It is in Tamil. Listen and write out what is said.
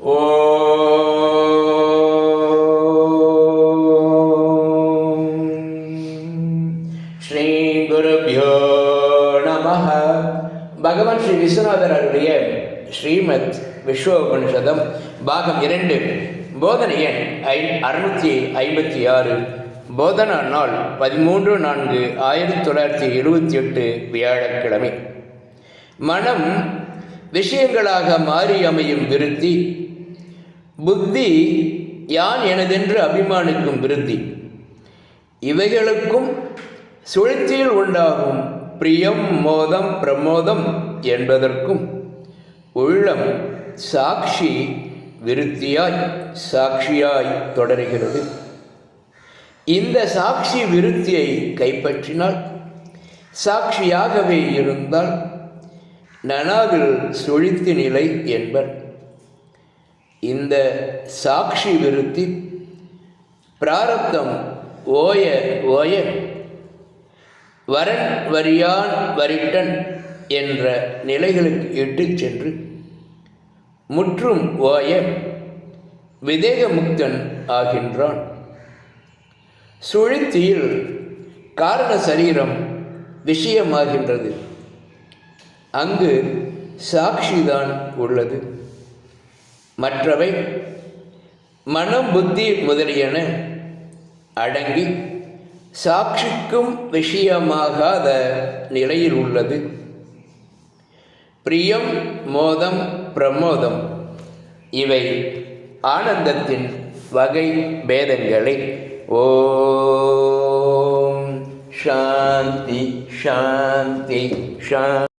ஸ்ரீ குருப்யோ நமஹ. பகவான் ஸ்ரீ விஸ்வநாதர் அருளிய ஸ்ரீமத் விஸ்வோபனிஷதம் பாகம் 2, போதனை எண் 656, போதனா நாள் 13/4/1978, வியாழக்கிழமை. மனம் விஷயங்களாக மாறி அமையும் விருத்தி, புத்தி யான் எனதென்று அபிமானிக்கும் விருத்தி, இவைகளுக்கும் சுழற்சியில் உண்டாகும் பிரியம், மோதம், பிரமோதம் என்பதற்கும் உள்ளம் சாட்சி விருத்தியாய் சாட்சியாய் தொடர்கிறது. இந்த சாட்சி விருத்தியை கைப்பற்றினால், சாட்சியாகவே இருந்தால் நனாவில் சுழித்து நிலை என்பர். இந்த சாட்சி விருத்தி பிராரப்தம் ஓய ஓய வரன் வரியான் வரிட்டன் என்ற நிலைகளுக்கு இட்டு சென்று முற்றும் ஓய விதேகமுக்தன் ஆகின்றான். சுழித்தியில் காரண சரீரம் விஷயமாகின்றது. அங்கு சாட்சிதான் உள்ளது. மற்றவை மனம், புத்தி முதலியன அடங்கி சாட்சிக்கும் விஷயமாகாத நிலையில் உள்ளது. பிரியம், மோதம், பிரமோதம் இவை ஆனந்தத்தின் வகை பேதங்களை. ஓம் சாந்தி சாந்தி சாந்தி.